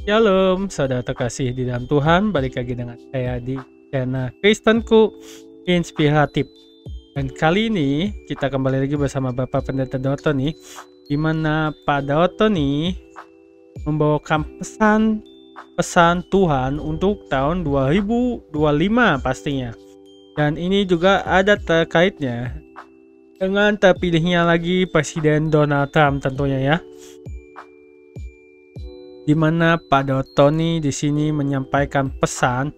Shalom, saudara terkasih di dalam Tuhan, balik lagi dengan saya di channel Kristenku Inspiratif. Dan kali ini kita kembali lagi bersama Bapak Pendeta Doto nih, di mana Pak Doto nih membawakan pesan Tuhan untuk tahun 2025 pastinya. Dan ini juga ada terkaitnya dengan terpilihnya lagi Presiden Donald Trump tentunya ya. Di mana Pak Doto nih di sini menyampaikan pesan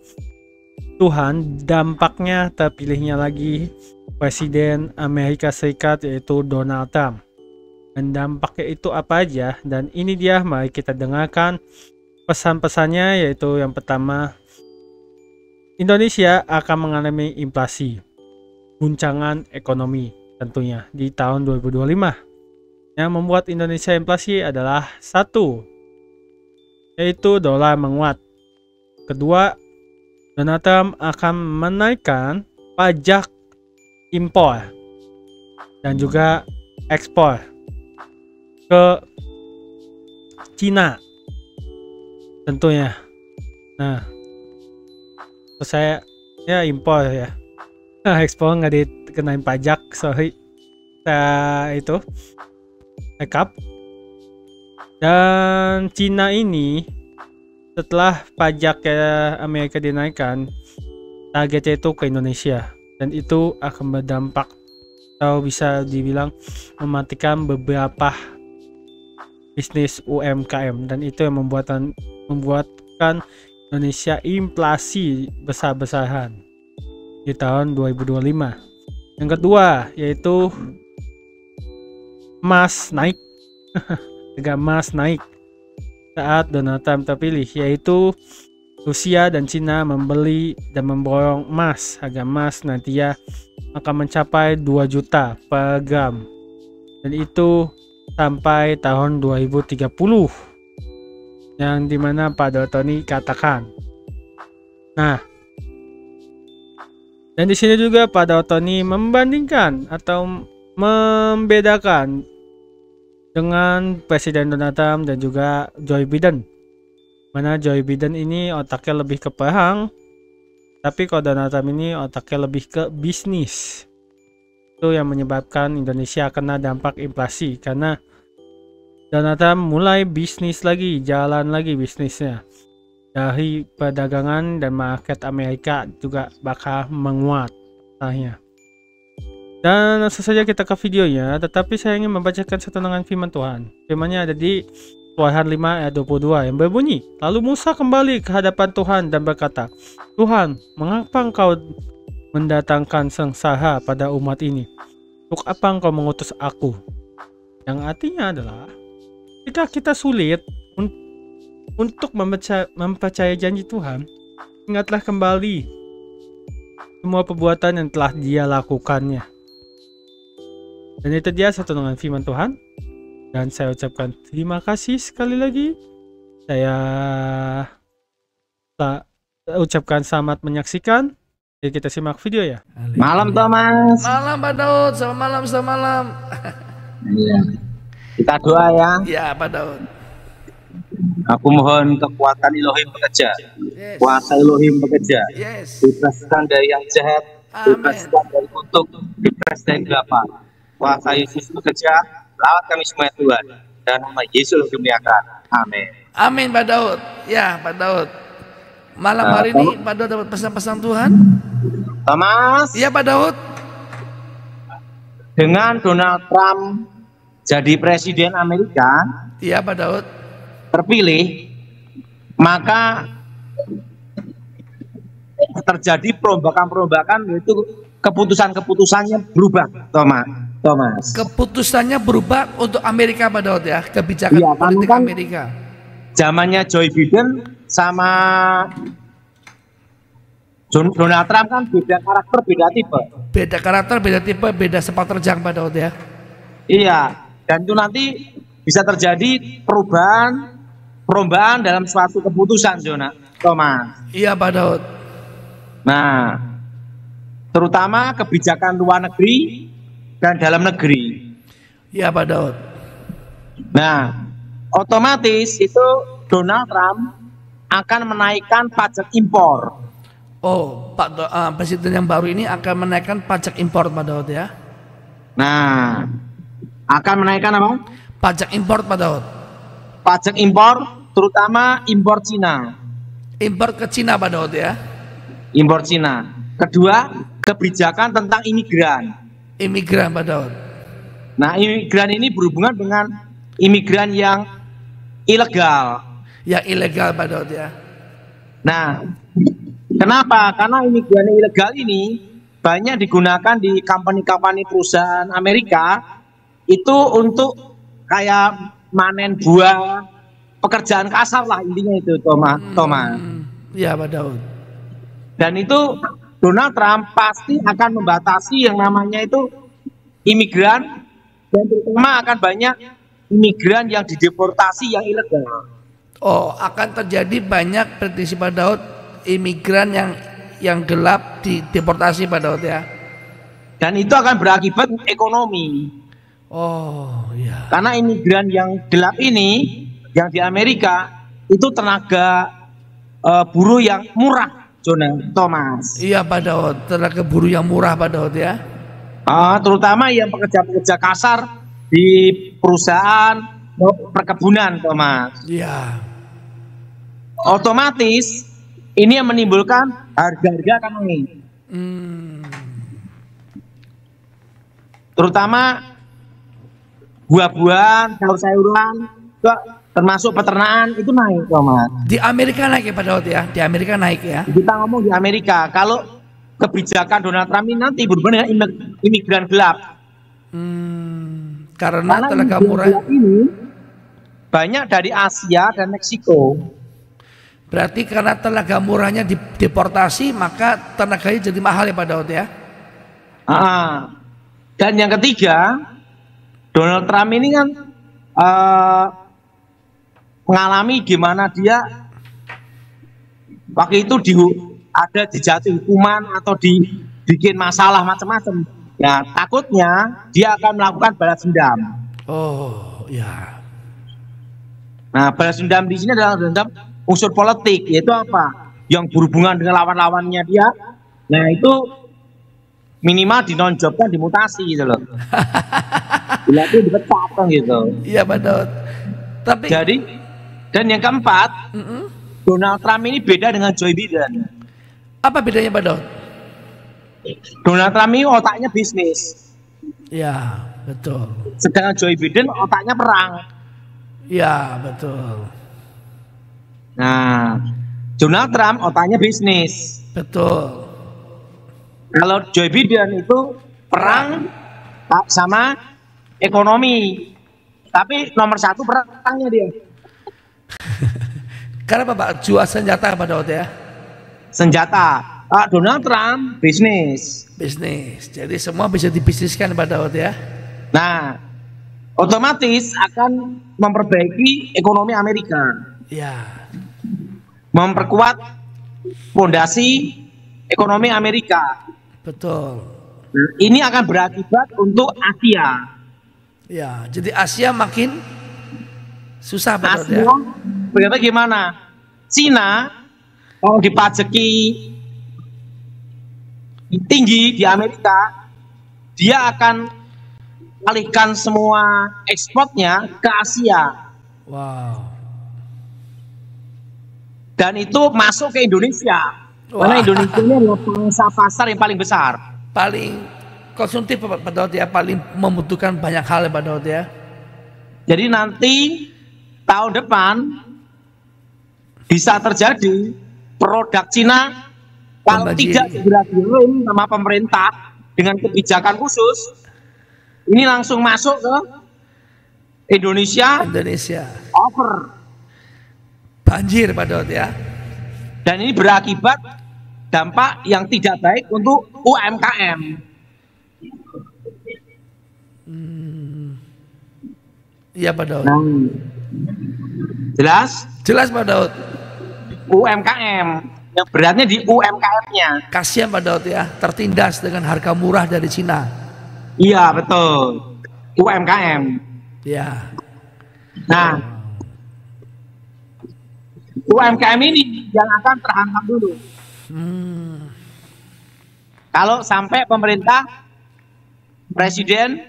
Tuhan dampaknya terpilihnya lagi Presiden Amerika Serikat yaitu Donald Trump. Dan dampaknya itu apa aja? Dan ini dia, mari kita dengarkan pesan-pesannya, yaitu yang pertama, Indonesia akan mengalami inflasi, guncangan ekonomi tentunya di tahun 2025. Yang membuat Indonesia inflasi adalah satu, yaitu dolar menguat. Kedua, Donald Trump akan menaikkan pajak impor dan juga ekspor ke Cina tentunya. Nah, terus saya ya impor ya. Nah, ekspor nggak dikenain pajak, sorry. Saya itu backup. Dan Cina ini setelah pajak Amerika dinaikkan, targetnya itu ke Indonesia, dan itu akan berdampak atau bisa dibilang mematikan beberapa bisnis UMKM, dan itu yang membuatkan Indonesia inflasi besar-besaran di tahun 2025. Yang kedua yaitu emas naik. Harga emas naik saat Donald Trump terpilih, yaitu Rusia dan Cina membeli dan memborong emas. Harga emas nantinya akan mencapai 2 juta per gram, dan itu sampai tahun 2030, yang dimana Pak Dotoni katakan. Nah, dan di sini juga Pak Dotoni membandingkan atau membedakan dengan Presiden Donald Trump dan juga Joe Biden. Mana Joe Biden ini otaknya lebih ke perang, tapi kalau Donald Trump ini otaknya lebih ke bisnis. Itu yang menyebabkan Indonesia kena dampak inflasi, karena Donald Trump mulai bisnis lagi, jalan lagi bisnisnya. Dari perdagangan dan market Amerika juga bakal menguat arahnya. Dan langsung saja kita ke videonya, tetapi saya ingin membacakan setenangan firman Tuhan. Firman-Nya ada di Keluaran 5 ayat 22 yang berbunyi, lalu Musa kembali ke hadapan Tuhan dan berkata, Tuhan, mengapa engkau mendatangkan sengsara pada umat ini? Untuk apa engkau mengutus aku? Yang artinya adalah, jika kita sulit untuk mempercayai janji Tuhan, ingatlah kembali semua perbuatan yang telah dia lakukannya. Dan itu dia setenangan firman Tuhan. Dan saya ucapkan terima kasih sekali lagi. Saya ucapkan selamat menyaksikan. Jadi kita simak video ya. Malam Thomas. Malam Pak Daud, selamat malam. Iya. Kita doa ya. Ya Pak Daud. Aku mohon kekuatan Elohim bekerja. Yes. Kuasa Elohim bekerja. Yes. Bebaskan dari yang jahat, bebaskan dari kutuk, bebas dari gelap. Kuasa Yesus bekerja, lawat kami semua Tuhan, dan nama Yesus dimuliakan. Amin. Amin Pak Daud. Ya Pak Daud. Malam hari ini Pak Daud dapat pesan-pesan Tuhan. Thomas. Iya Pak Daud. Dengan Donald Trump jadi presiden Amerika, Iya Pak Daud. terpilih, maka terjadi perombakan-perombakan, yaitu keputusan-keputusannya berubah, Thomas. Keputusannya berubah untuk Amerika Pak Daud ya, kebijakan Iya, politik kan Amerika. Zamannya Joe Biden sama Donald Trump kan beda karakter, beda tipe. Beda karakter, beda tipe, beda sepak terjang Pak Daud ya. Iya, dan itu nanti bisa terjadi perubahan dalam suatu keputusan, Thomas. Iya Pak Daud. Nah, terutama kebijakan luar negeri dan dalam negeri. Iya Pak Daud. Nah, otomatis itu Donald Trump akan menaikkan pajak impor. Oh, Presiden yang baru ini akan menaikkan pajak impor Pak Daud ya? Nah, akan menaikkan apa? Pajak impor Pak Daud. Pajak impor, terutama impor Cina. Impor ke Cina Pak Daud ya? Impor Cina. Kedua, kebijakan tentang imigran. Imigran Pak Daud. Nah, imigran ini berhubungan dengan imigran yang ilegal. Yang ilegal Pak Daud ya? Nah, kenapa? Karena imigran ilegal ini banyak digunakan di company-company perusahaan Amerika itu untuk kayak manen buah, pekerjaan kasar lah intinya itu, Thomas. Ya Pak Daud. Dan itu Donald Trump pasti akan membatasi yang namanya itu imigran, dan terutama akan banyak imigran yang dideportasi yang ilegal. Oh, akan terjadi banyak prediksi Pak Daud imigran yang gelap dideportasi Pak Daud ya. Dan itu akan berakibat ekonomi. Oh ya. Karena imigran yang gelap ini yang di Amerika itu tenaga buruh yang murah, Thomas. Iya Pak Daud, tenaga buruh yang murah Pak Daud ya. Terutama yang pekerja-pekerja kasar di perusahaan perkebunan, Thomas. Iya. Otomatis ini yang menimbulkan harga-harga akan naik. Terutama buah-buahan, sayur-sayuran, termasuk peternakan itu naik, Thomas. Di Amerika naik ya Pak Daud ya? Di Amerika naik ya? Kita ngomong di Amerika, kalau kebijakan Donald Trump ini nanti berhubungan dengan imigran gelap. Karena tenaga murah ini banyak dari Asia dan Meksiko. Berarti karena tenaga murahnya dideportasi, maka tenaganya jadi mahal ya Pak Daud ya? Dan yang ketiga, Donald Trump ini kan mengalami gimana dia waktu itu ada dijatuhi hukuman atau dibikin masalah macam-macam. Nah, takutnya dia akan melakukan balas dendam. Oh, ya. Nah, balas dendam di sini adalah dendam unsur politik, yaitu apa? Yang berhubungan dengan lawan-lawannya dia. Nah, itu minimal dinonjobkan, dimutasi gitu loh. Bila itu dipecat kan gitu. Iya, Pak Daud. Tapi jadi, dan yang keempat, Donald Trump ini beda dengan Joe Biden. Apa bedanya Pak Daud? Donald Trump ini otaknya bisnis. Ya, betul. Sedangkan Joe Biden otaknya perang. Ya, betul. Nah, Donald Trump otaknya bisnis. Betul. Kalau Joe Biden itu perang sama ekonomi. Tapi nomor satu perangnya dia. Karena Bapak jual senjata Pak Daud ya? Senjata. Donald Trump bisnis. Bisnis. Jadi semua bisa dibisniskan Pak Daud ya? Nah, otomatis akan memperbaiki ekonomi Amerika. Ya. Memperkuat fondasi ekonomi Amerika. Betul. Ini akan berakibat untuk Asia. Ya, jadi Asia makin susah Pak Daud ya? Berarti gimana? Cina kalau dipajaki tinggi di Amerika, dia akan alihkan semua ekspornya ke Asia. Wow. Dan itu masuk ke Indonesia. Karena Indonesia ini adalah pangsa pasar yang paling besar. Paling konsumtif Pak Daud ya, paling membutuhkan banyak hal ya Pak Daud ya. Jadi nanti tahun depan bisa terjadi produk Cina kalau tidak segera direm sama pemerintah dengan kebijakan khusus, ini langsung masuk ke Indonesia. Over. Banjir Pak Daud ya. Dan ini berakibat dampak yang tidak baik untuk UMKM. Iya Pak Daud. Jelas? Jelas Pak Daud. UMKM. Yang beratnya di UMKM-nya. Kasihan Pak Daud ya, tertindas dengan harga murah dari Cina. Iya betul. UMKM. Ya. Nah, UMKM ini yang akan terhantam dulu. Kalau sampai pemerintah, presiden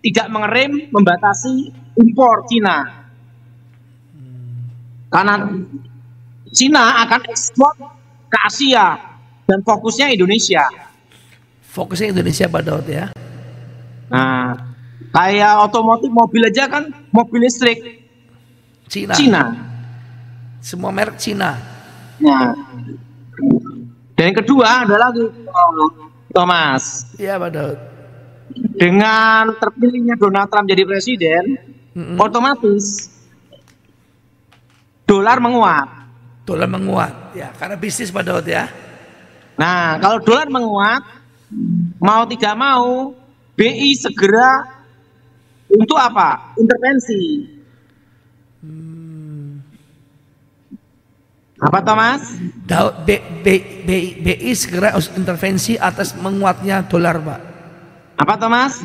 tidak mengerem, membatasi impor Cina. Karena Cina akan ekspor ke Asia dan fokusnya Indonesia. Fokusnya Indonesia Pak Daud ya. Nah, kayak otomotif mobil aja kan, mobil listrik Cina. Cina. Semua merek Cina. Nah, dan yang kedua adalah Thomas. Iya Pak Daud. Dengan terpilihnya Donald Trump jadi presiden, otomatis dolar menguat. Dolar menguat. Ya, karena bisnis Pak Daud ya. Nah, kalau dolar menguat, mau tidak mau, BI segera untuk apa? Intervensi. Apa Thomas? BI segera harus intervensi atas menguatnya dolar Pak. Apa Thomas?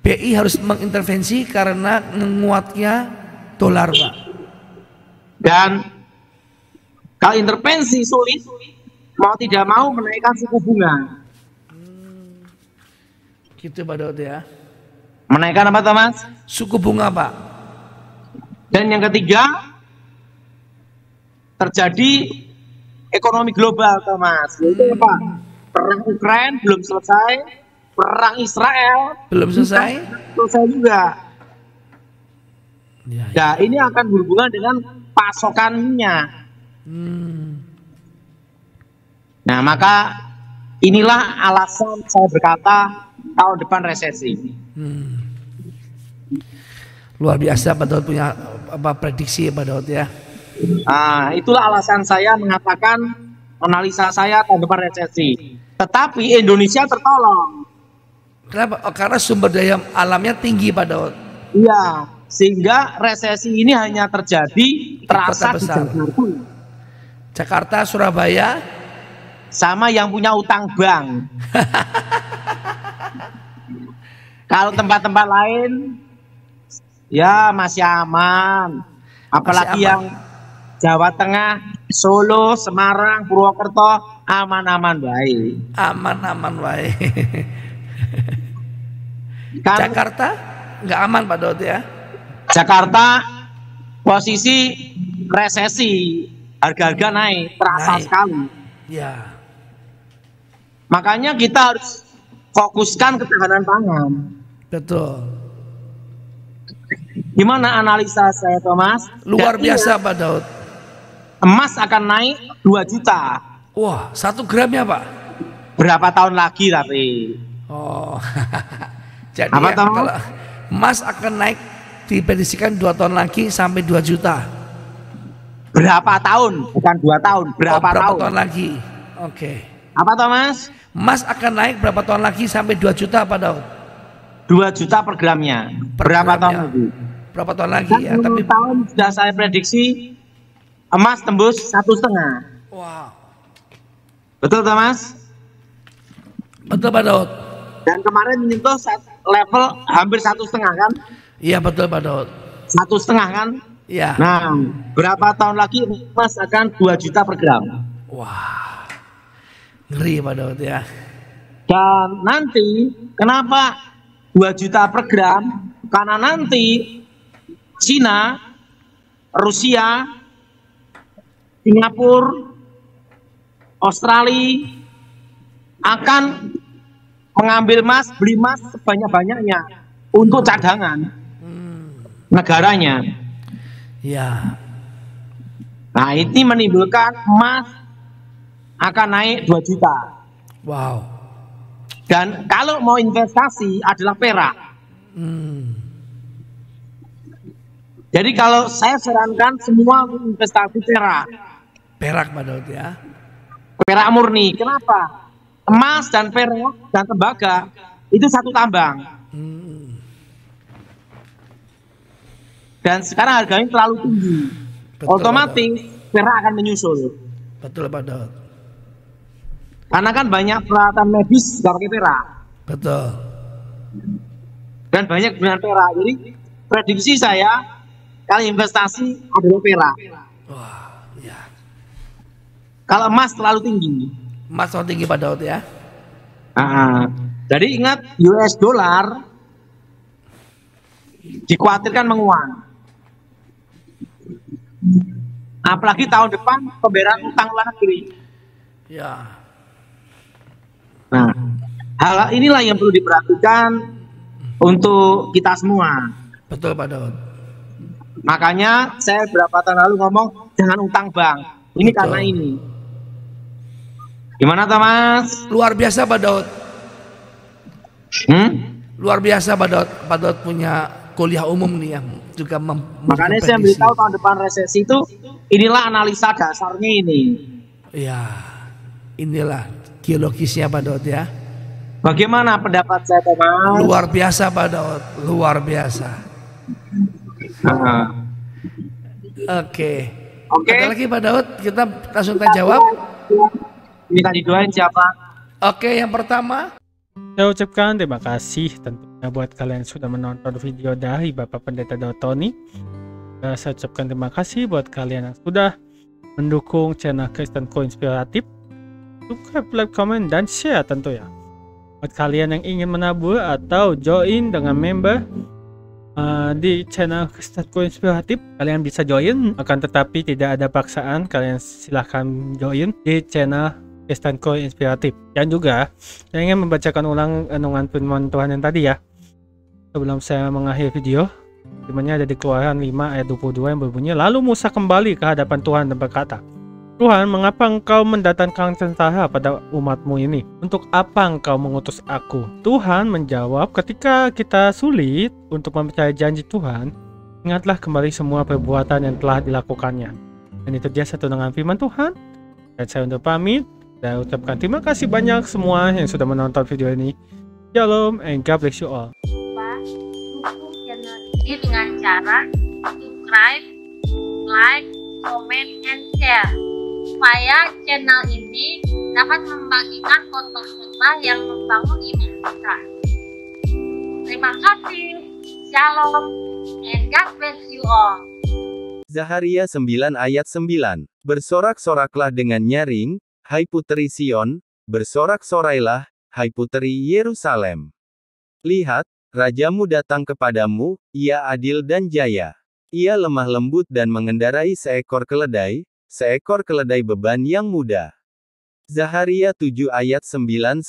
BI harus mengintervensi karena menguatnya dolar Pak. Dan kalau intervensi sulit, mau tidak mau menaikkan suku bunga. Gitu Pak Daud ya. Menaikkan apa Thomas? Suku bunga Pak. Dan yang ketiga, terjadi ekonomi global Thomas. Yaitu apa? Perang Ukraina belum selesai, perang Israel belum selesai. Selesai juga. Ya, ya. Nah, ini akan berhubungan dengan pasokannya. Nah, maka inilah alasan saya berkata tahun depan resesi. Luar biasa Pak Daud punya prediksi Pak Daud ya. Nah, itulah alasan saya mengatakan analisa saya tahun depan resesi. Tetapi Indonesia tertolong. Kenapa? Oh, karena sumber daya alamnya tinggi Pak Daud. Iya, sehingga resesi ini hanya terjadi terasa di Jakarta. Jakarta, Surabaya, sama yang punya utang bank. Kalau tempat-tempat lain ya masih aman. Apalagi masih aman. Yang Jawa Tengah, Solo, Semarang, Purwokerto aman-aman baik. Aman-aman baik. Kan, Jakarta nggak aman Pak Daud ya. Jakarta posisi resesi, harga-harga naik, terasa sekali. Ya. Makanya kita harus fokuskan ketahanan pangan. Betul. Gimana analisa saya Thomas? Luar Dan biasa ingat, Pak Daud. emas akan naik 2 juta. Wah, 1 gramnya Pak. Berapa tahun lagi tapi? Oh. Jadi Apa ya, tahu? kalau emas akan naik diprediksikan 2 tahun lagi sampai 2 juta. Berapa tahun? Bukan 2 tahun, berapa tahun? tahun lagi? Oke. Apa Thomas? Emas akan naik berapa tahun lagi sampai 2 juta Pak Daud? 2 juta per gramnya. Berapa tahun lagi? Berapa tahun lagi Dan ya? 10 Tapi tahun sudah saya prediksi emas tembus 1,5. wow. Betul Thomas? Betul Pak Daud. Dan kemarin menyentuh level hampir 1,5 kan? Iya betul Pak Daud. 1,5 kan? Iya. Nah, berapa tahun lagi emas akan 2 juta per gram? Wah. Ngeri Pak Daud ya. Dan nanti kenapa 2 juta per gram? Karena nanti Cina, Rusia, Singapura, Australia akan mengambil emas, beli emas sebanyak-banyaknya untuk cadangan negaranya. Ya. Nah, ini menimbulkan emas akan naik 2 juta. Wow. Dan kalau mau investasi adalah perak. Jadi kalau saya sarankan semua investasi perak. Perak Pak Daud ya. Perak murni. Kenapa? Emas dan perak dan tembaga itu satu tambang. Dan sekarang harganya terlalu tinggi. Betul, Otomatis perak akan menyusul. Betul Pak Daud. Karena kan banyak peralatan medis nggak pakai perak. Betul. Dan banyak gunakan perak. Jadi prediksi saya kalau investasi adalah perak. Wah, ya. Kalau emas terlalu tinggi. Emas terlalu tinggi Pak Daud ya. Jadi ingat US dollar dikhawatirkan menguat. Apalagi tahun depan pembayaran utang luar negeri. Ya. Nah, hal inilah yang perlu diperhatikan untuk kita semua. Betul Pak Daud. Makanya saya beberapa tahun lalu ngomong jangan utang bank. Ini Betul. karena ini. Gimana Thomas? Luar biasa Pak Daud. Luar biasa Pak Daud. Pak Daud punya kuliah umum nih yang juga makanya saya beritahu tahun depan resesi itu inilah analisa dasarnya ini. Ya, inilah geologisnya Pak Daud ya. Bagaimana pendapat saya Thomas? Luar biasa Pak Daud, luar biasa. Oke. Ada lagi Pak Daud, kita langsung tanya jawab. Minta didoain siapa? Oke, yang pertama. Saya ucapkan terima kasih tentunya buat kalian yang sudah menonton video dari Bapak Pendeta Daud Tony. Saya ucapkan terima kasih buat kalian yang sudah mendukung channel Kristen Koinspiratif. Subscribe, like, comment, dan share tentu ya. Buat kalian yang ingin menabur atau join dengan member di channel Kristen Koinspiratif, kalian bisa join. Akan tetapi tidak ada paksaan, kalian silahkan join di channel Kristen Koinspiratif. Dan juga saya ingin membacakan ulang renungan firman Tuhan yang tadi ya, sebelum saya mengakhiri video. Firman-nya ada di Keluaran 5 ayat 22 yang berbunyi, lalu Musa kembali ke hadapan Tuhan dan berkata, Tuhan, mengapa engkau mendatangkan tentara pada umatmu ini? Untuk apa engkau mengutus aku? Tuhan menjawab, ketika kita sulit untuk mempercayai janji Tuhan, ingatlah kembali semua perbuatan yang telah dilakukannya. Dan itu dia satu dengan firman Tuhan. Dan saya untuk pamit. Saya ucapkan terima kasih banyak semua yang sudah menonton video ini. Shalom and God bless you all. Dukung channel ini dengan cara subscribe, like, comment, and share supaya channel ini dapat membagikan konten-konten yang membangun iman kita. Terima kasih. Shalom and God bless you all. Zaharia 9 ayat 9. Bersorak-soraklah dengan nyaring, hai puteri Sion, bersorak-sorailah, hai puteri Yerusalem. Lihat, rajamu datang kepadamu, ia adil dan jaya. Ia lemah lembut dan mengendarai seekor keledai beban yang mudah. Zaharia 7 ayat 9-10.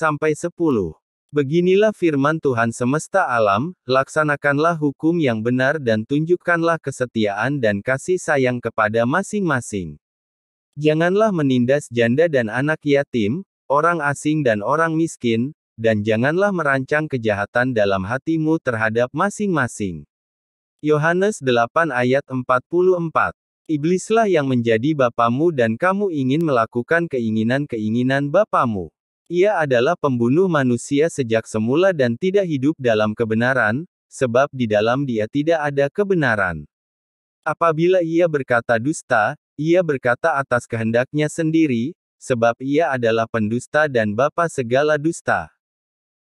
Beginilah firman Tuhan semesta alam, laksanakanlah hukum yang benar dan tunjukkanlah kesetiaan dan kasih sayang kepada masing-masing. Janganlah menindas janda dan anak yatim, orang asing dan orang miskin, dan janganlah merancang kejahatan dalam hatimu terhadap masing-masing. Yohanes 8 ayat 44. Iblislah yang menjadi bapamu dan kamu ingin melakukan keinginan-keinginan bapamu. Ia adalah pembunuh manusia sejak semula dan tidak hidup dalam kebenaran, sebab di dalam dia tidak ada kebenaran. Apabila ia berkata dusta, ia berkata atas kehendaknya sendiri, sebab ia adalah pendusta dan bapa segala dusta.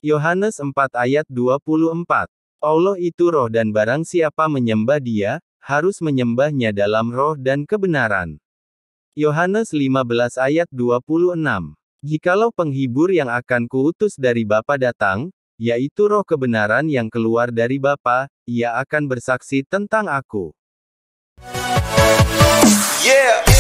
Yohanes 4 ayat 24. Allah itu roh dan barang siapa menyembah dia, harus menyembahnya dalam roh dan kebenaran. Yohanes 15 ayat 26. Jikalau penghibur yang akan kuutus dari Bapa datang, yaitu roh kebenaran yang keluar dari Bapa, ia akan bersaksi tentang aku. Yeah.